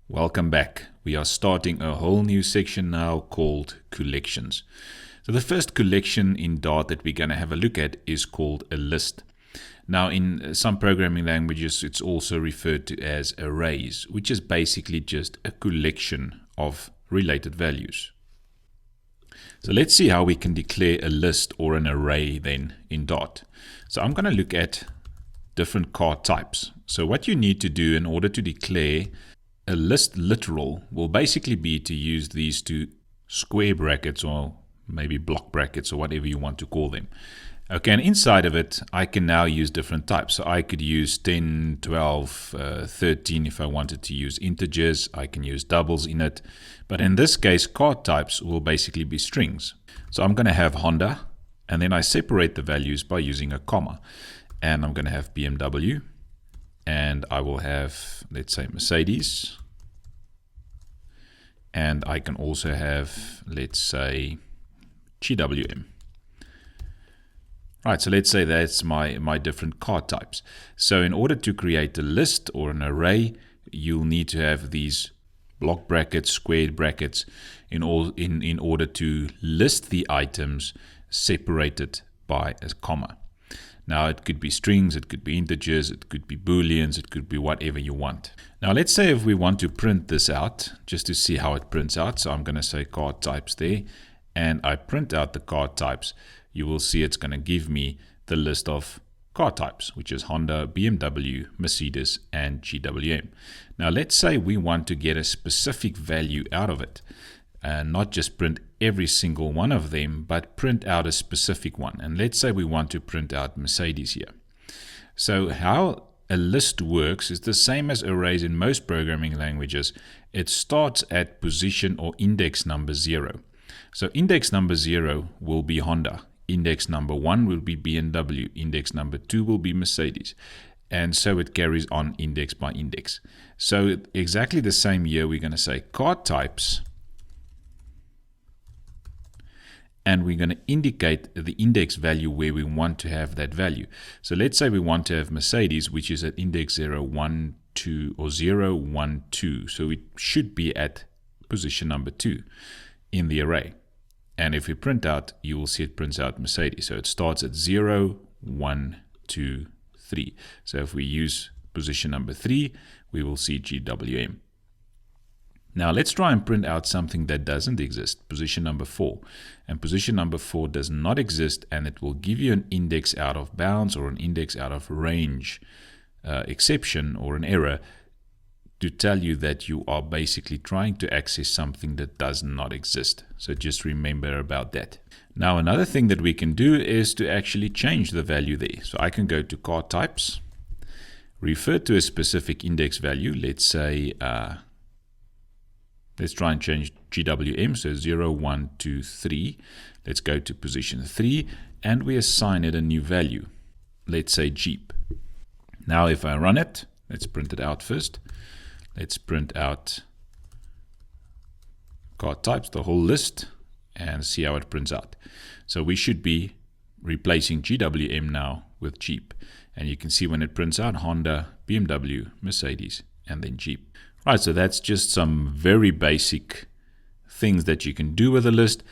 Welcome back. We are starting a whole new section now called collections. So the first collection in Dart that we're going to have a look at is called a list. Now in some programming languages it's also referred to as arrays, which is basically just a collection of related values. So let's see how we can declare a list or an array then in Dart. So I'm going to look at different card types. So what you need to do in order to declare a list literal will basically be to use these two square brackets or maybe block brackets or whatever you want to call them. Okay, and inside of it I can now use different types. So I could use 10, 12, 13 if I wanted to use integers. I can use doubles in it. But in this case, card types will basically be strings. So I'm going to have Honda, and then I separate the values by using a comma. And I'm going to have BMW, and I will have, let's say, Mercedes. And I can also have, let's say, GWM. Right, so let's say that's my different card types. So in order to create a list or an array, you'll need to have these block brackets, squared brackets, in order to list the items separated by a comma. Now it could be strings, it could be integers, it could be booleans, it could be whatever you want. Now let's say if we want to print this out, just to see how it prints out. So I'm going to say card types there, and I print out the card types. You will see it's going to give me the list of car types, which is Honda, BMW, Mercedes, and GWM. Now let's say we want to get a specific value out of it, and not just print every single one of them, but print out a specific one. And let's say we want to print out Mercedes here. So how a list works is the same as arrays in most programming languages. It starts at position or index number 0. So index number 0 will be Honda. Index number 1 will be BMW, index number 2 will be Mercedes, and so it carries on index by index. So exactly the same here, we're going to say card types, and we're going to indicate the index value where we want to have that value. So let's say we want to have Mercedes, which is at index 0, 1, 2, or 0, 1, 2. So it should be at position number 2 in the array. And if we print out, you will see it prints out Mercedes. So it starts at 0, 1, 2, 3. So if we use position number 3, we will see GWM. Now let's try and print out something that doesn't exist, position number 4. And position number 4 does not exist, and it will give you an index out of bounds or an index out of range exception or an error to tell you that you are basically trying to access something that does not exist. So just remember about that. Now another thing that we can do is to actually change the value there. So I can go to card types, refer to a specific index value. Let's say, let's try and change GWM, so 0, 1, 2, 3. Let's go to position 3, and we assign it a new value. Let's say Jeep. Now if I run it, let's print it out first. Let's print out card types, the whole list, and see how it prints out. So we should be replacing GWM now with Jeep. And you can see when it prints out Honda, BMW, Mercedes, and then Jeep. Right, so that's just some very basic things that you can do with a list.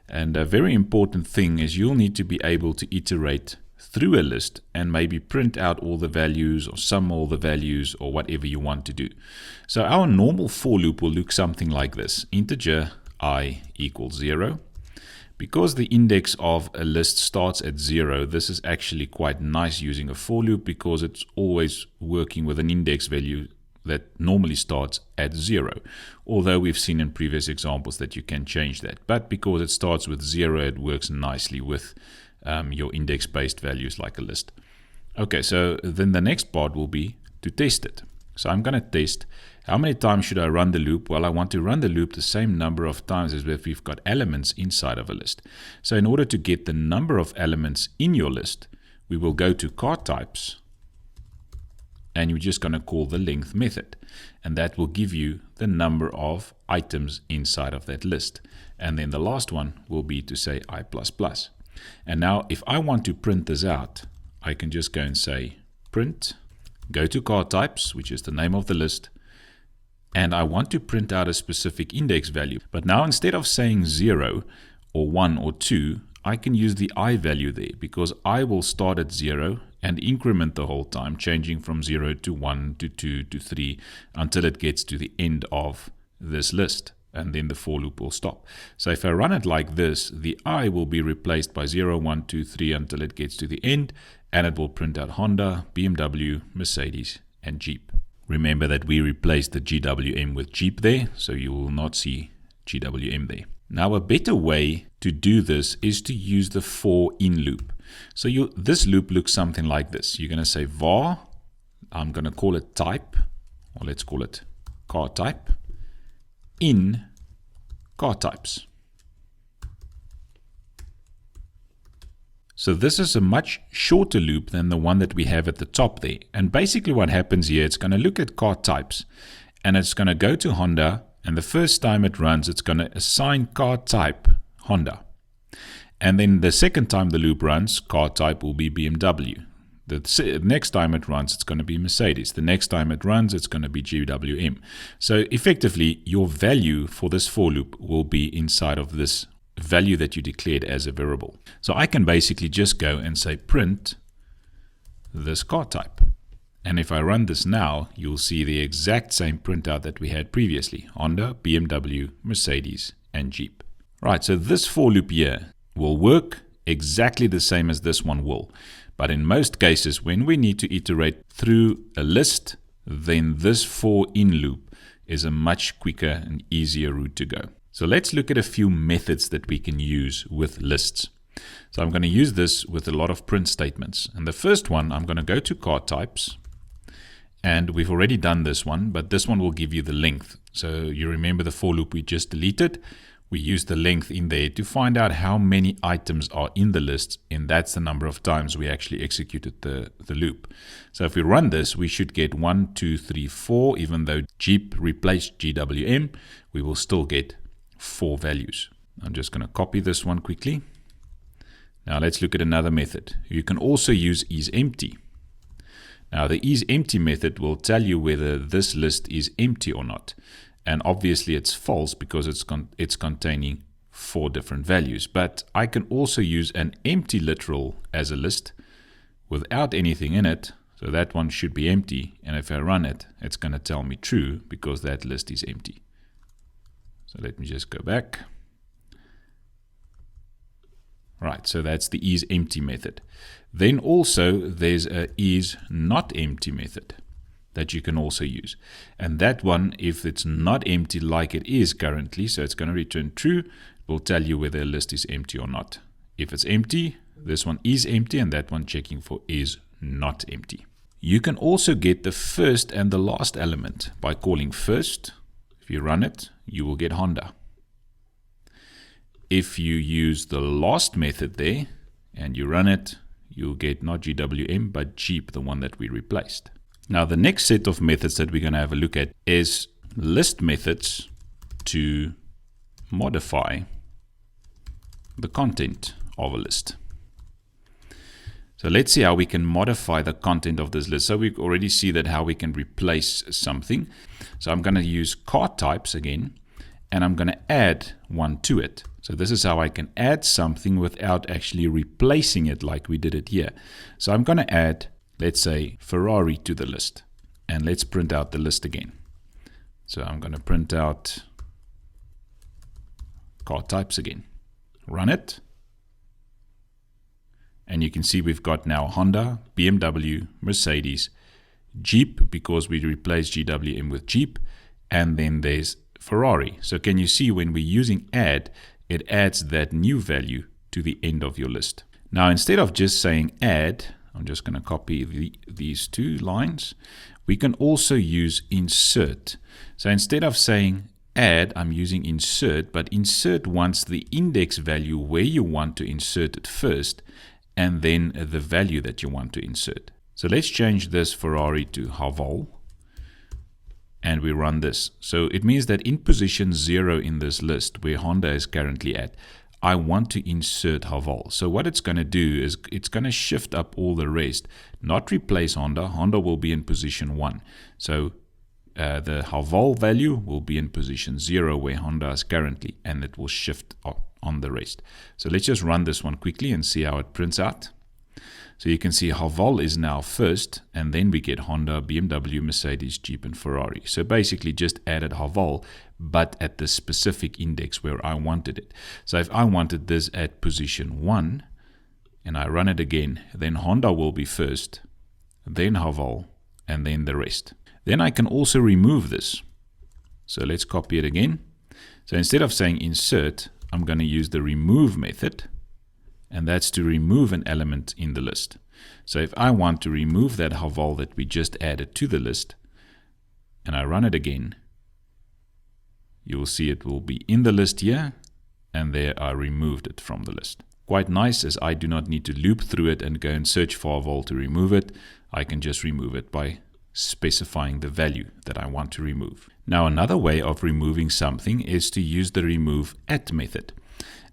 And a very important thing is you'll need to be able to iterate through a list and maybe print out all the values or sum all the values or whatever you want to do. So our normal for loop will look something like this. Integer I equals 0. Because the index of a list starts at 0, this is actually quite nice using a for loop because it's always working with an index value that normally starts at 0. Although we've seen in previous examples that you can change that. But because it starts with 0, it works nicely with your index-based values like a list. Okay, so then the next part will be to test it. So I'm going to test how many times should I run the loop. Well, I want to run the loop the same number of times as if we've got elements inside of a list. So in order to get the number of elements in your list, we will go to card types, and you're just going to call the length method, and that will give you the number of items inside of that list. And then the last one will be to say I++. And now if I want to print this out, I can just go and say print, go to card types, which is the name of the list, and I want to print out a specific index value. But now instead of saying 0 or 1 or 2, I can use the I value there, because I will start at 0 and increment the whole time, changing from 0 to 1 to 2 to 3 until it gets to the end of this list, and then the for loop will stop. So if I run it like this, the I will be replaced by 0, 1, 2, 3 until it gets to the end, and it will print out Honda, BMW, Mercedes, and Jeep. Remember that we replaced the GWM with Jeep there, so you will not see GWM there. Now a better way to do this is to use the for in loop. So this loop looks something like this. You're going to say var, I'm going to call it type, or let's call it car type, in car types. So this is a much shorter loop than the one that we have at the top there. And basically what happens here, it's going to look at car types, and it's going to go to Honda, and the first time it runs, it's going to assign car type Honda. And then the second time the loop runs, car type will be BMW. The next time it runs, it's going to be Mercedes. The next time it runs, it's going to be GWM. So effectively, your value for this for loop will be inside of this value that you declared as a variable. So I can basically just go and say print this car type. And if I run this now, you'll see the exact same printout that we had previously. Honda, BMW, Mercedes, and Jeep. Right, so this for loop here will work exactly the same as this one will. But in most cases, when we need to iterate through a list, then this for in loop is a much quicker and easier route to go. So let's look at a few methods that we can use with lists. So I'm going to use this with a lot of print statements. And the first one, I'm going to go to car types. And we've already done this one, but this one will give you the length. So you remember the for loop we just deleted. We use the length in there to find out how many items are in the list, and that's the number of times we actually executed the loop. So if we run this, we should get 1, 2, 3, 4. Even though Jeep replaced GWM, we will still get 4 values. I'm just going to copy this one quickly. Now let's look at another method. You can also use isEmpty. Now the isEmpty method will tell you whether this list is empty or not. And obviously it's false because it's containing 4 different values. But I can also use an empty literal as a list without anything in it. So that one should be empty. And if I run it, it's going to tell me true because that list is empty. So let me just go back. Right, so that's the isEmpty method. Then also there's a isNotEmpty method that you can also use. And that one, if it's not empty like it is currently, so it's going to return true, it will tell you whether a list is empty or not. If it's empty, this one is empty, and that one checking for is not empty. You can also get the first and the last element by calling first. If you run it, you will get Honda. If you use the last method there and you run it, you'll get not GWM but Jeep, the one that we replaced. Now the next set of methods that we're going to have a look at is list methods to modify the content of a list. So let's see how we can modify the content of this list. So we already see that how we can replace something. So I'm going to use car types again, and I'm going to add one to it. So this is how I can add something without actually replacing it like we did it here. So I'm going to add, let's say, Ferrari to the list. And let's print out the list again. So I'm going to print out car types again. Run it. And you can see we've got now Honda, BMW, Mercedes, Jeep, because we replaced GWM with Jeep. And then there's Ferrari. So can you see when we're using add, it adds that new value to the end of your list. Now, instead of just saying add, I'm just going to copy these 2 lines. We can also use insert. So instead of saying add, I'm using insert, but insert wants the index value where you want to insert it first, and then the value that you want to insert. So let's change this Ferrari to Haval. And we run this. So it means that in position 0 in this list, where Honda is currently at, I want to insert Haval. So what it's going to do is it's going to shift up all the rest, not replace Honda. Honda will be in position 1. So the Haval value will be in position 0 where Honda is currently, and it will shift on the rest. So let's just run this one quickly and see how it prints out. So you can see Haval is now first, and then we get Honda, BMW, Mercedes, Jeep, and Ferrari. So basically just added Haval, but at the specific index where I wanted it. So if I wanted this at position 1, and I run it again, then Honda will be first, then Haval, and then the rest. Then I can also remove this. So let's copy it again. So instead of saying insert, I'm going to use the remove method, and that's to remove an element in the list. So if I want to remove that Haval that we just added to the list, and I run it again, you will see it will be in the list here, and there I removed it from the list. Quite nice, as I do not need to loop through it and go and search for Haval to remove it. I can just remove it by specifying the value that I want to remove. Now another way of removing something is to use the remove at method.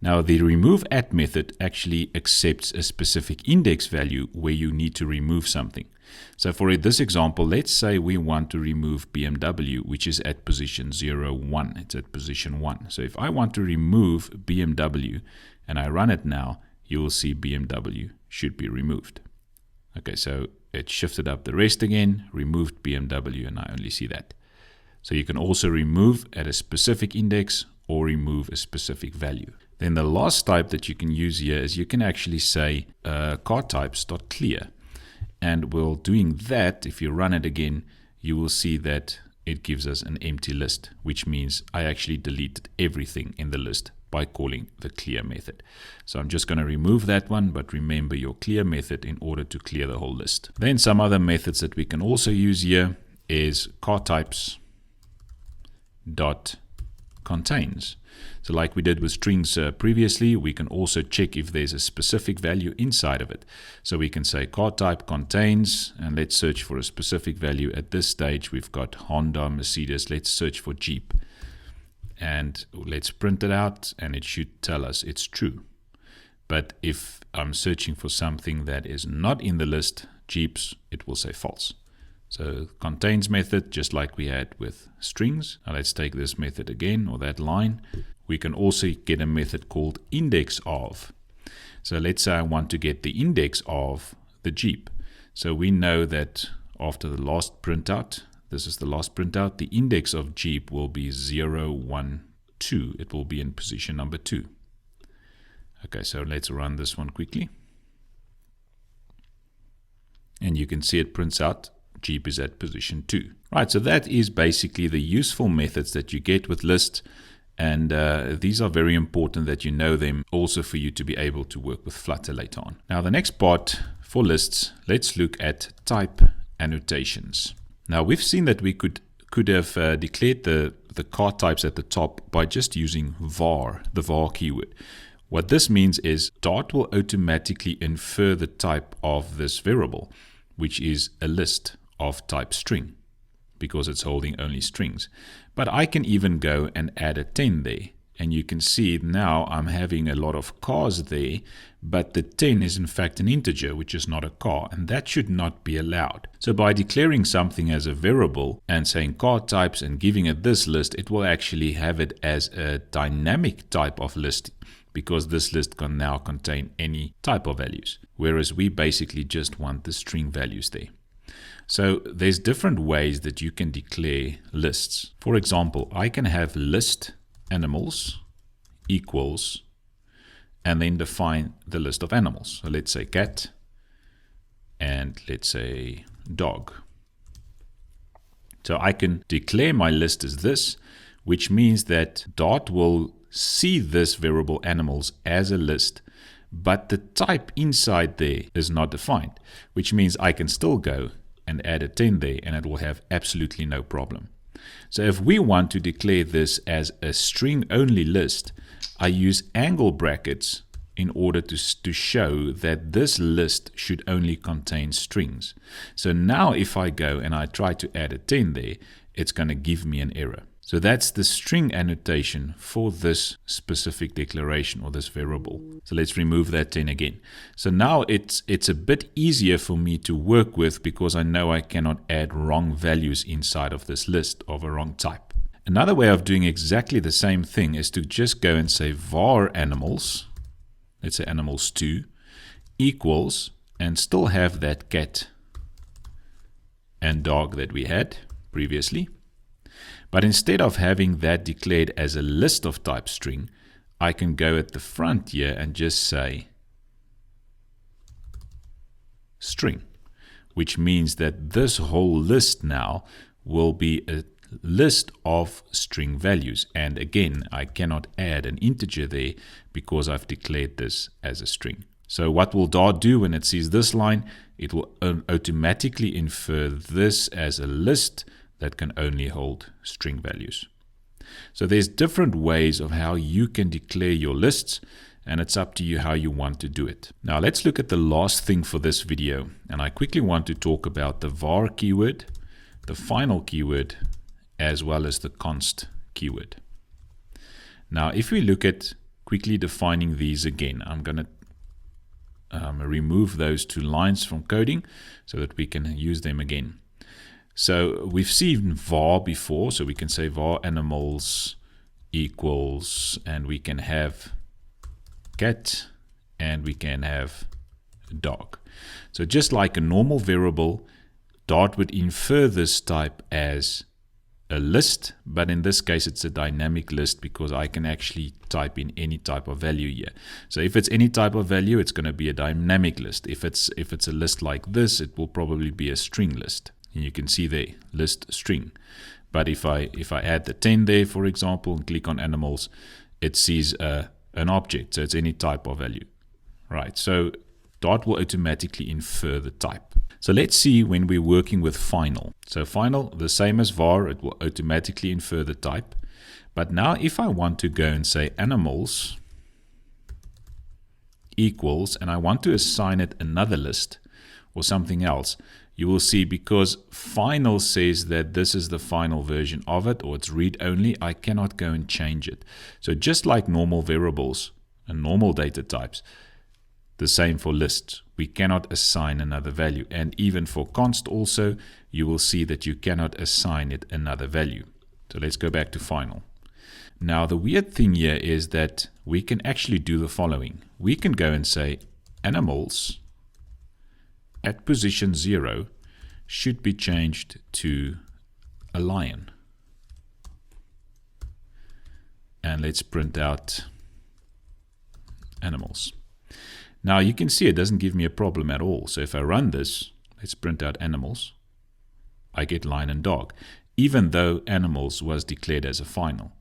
Now the remove at method actually accepts a specific index value where you need to remove something. So for this example, let's say we want to remove BMW, which is at position 0, 1. It's at position 1. So if I want to remove BMW and I run it now, you will see BMW should be removed. Okay, so it shifted up the rest again, removed BMW, and I only see that. So you can also remove at a specific index or remove a specific value. Then the last type that you can use here is you can actually say card types.clear. And while doing that, if you run it again, you will see that it gives us an empty list, which means I actually deleted everything in the list by calling the clear method. So I'm just going to remove that one, but remember your clear method in order to clear the whole list. Then some other methods that we can also use here is card types dot contains. So like we did with strings previously, we can also check if there's a specific value inside of it. So we can say card type contains, and let's search for a specific value. At this stage, we've got Honda, Mercedes. Let's search for Jeep. And let's print it out, and it should tell us it's true. But if I'm searching for something that is not in the list, Jeeps, it will say false. So contains method, just like we had with strings. Now let's take this method again, or that line. We can also get a method called index of. So let's say I want to get the index of the Jeep. So we know that after the last printout, this is the last printout, the index of Jeep will be 0, 1, 2. It will be in position number 2. Okay, so let's run this one quickly. And you can see it prints out Jeep is at position 2. Right, so that is basically the useful methods that you get with lists. And these are very important that you know them, also for you to be able to work with Flutter later on. Now the next part for lists, let's look at type annotations. Now we've seen that we could have declared the card types at the top by just using var, the var keyword. What this means is Dart will automatically infer the type of this variable, which is a list of type string, because it's holding only strings. But I can even go and add a 10 there, and you can see now I'm having a lot of cars there, but the 10 is in fact an integer, which is not a car, and that should not be allowed. So by declaring something as a variable and saying car types and giving it this list, it will actually have it as a dynamic type of list, because this list can now contain any type of values, whereas we basically just want the string values there. So there's different ways that you can declare lists. For example, I can have list animals equals, and then define the list of animals. So let's say cat, and let's say dog. So I can declare my list as this, which means that Dart will see this variable animals as a list, but the type inside there is not defined, which means I can still go and add a 10 there, and it will have absolutely no problem. So if we want to declare this as a string only list, I use angle brackets in order to show that this list should only contain strings. So now if I go and I try to add a 10 there, it's going to give me an error. So that's the string annotation for this specific declaration or this variable. So let's remove that 10 again. So now it's a bit easier for me to work with because I know I cannot add wrong values inside of this list of a wrong type. Another way of doing exactly the same thing is to just go and say var animals, let's say animals2, equals, and still have that cat and dog that we had previously. But instead of having that declared as a list of type string, I can go at the front here and just say string, which means that this whole list now will be a list of string values. And again, I cannot add an integer there because I've declared this as a string. So what will Dart do when it sees this line? It will automatically infer this as a list that can only hold string values. So there's different ways of how you can declare your lists, and it's up to you how you want to do it. Now let's look at the last thing for this video, and I quickly want to talk about the var keyword, the final keyword, as well as the const keyword. Now if we look at quickly defining these again, I'm going to remove those two lines from coding so that we can use them again. So we've seen var before, so we can say var animals equals, and we can have cat and we can have dog. So just like a normal variable, Dart would infer this type as a list, but in this case it's a dynamic list because I can actually type in any type of value here. So if it's any type of value, it's going to be a dynamic list. If it's a list like this, it will probably be a string list. And you can see there, list string. But if I add the 10 there, for example, and click on animals, it sees an object. So it's any type of value. Right. So Dart will automatically infer the type. So let's see when we're working with final. So final, the same as var, it will automatically infer the type. But now if I want to go and say animals equals, and I want to assign it another list or something else, you will see because final says that this is the final version of it, or it's read only, I cannot go and change it. So just like normal variables and normal data types, the same for lists. We cannot assign another value. And even for const also, you will see that you cannot assign it another value. So let's go back to final. Now the weird thing here is that we can actually do the following. We can go and say animals at position 0 should be changed to a lion. And let's print out animals. Now you can see it doesn't give me a problem at all. So if I run this, let's print out animals, I get lion and dog, even though animals was declared as a final.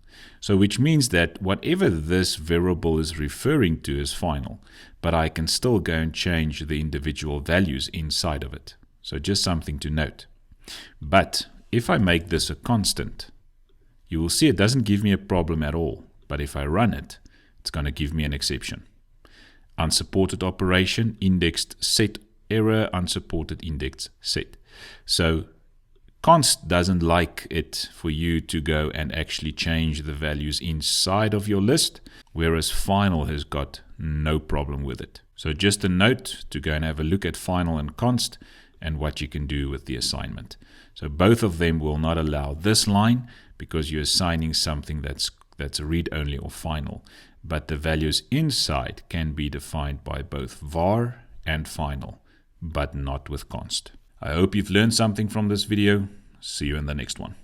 So which means that whatever this variable is referring to is final, but I can still go and change the individual values inside of it. So just something to note. But if I make this a constant, you will see it doesn't give me a problem at all. But if I run it, it's going to give me an exception. Unsupported operation, indexed set error, unsupported indexed set. So const doesn't like it for you to go and actually change the values inside of your list, whereas final has got no problem with it. So just a note to go and have a look at final and const and what you can do with the assignment. So both of them will not allow this line because you're assigning something that's read-only or final. But the values inside can be defined by both var and final, but not with const. I hope you've learned something from this video. See you in the next one.